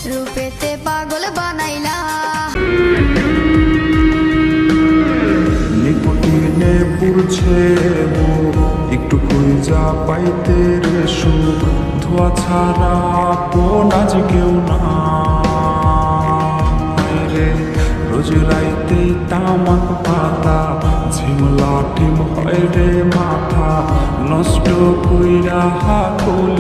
রূপেতে পাগল বানাইলা। নিকটিনে পুরছে একটু খুঁজা পাইতে রে সুখ, ধোয়া ছাড়া আপন আজ কেউ না রে। রোজ রাইতে তামাক পাতা ঝিমলা টিম হয় রে মাথা, নষ্ট কইরা হাকুল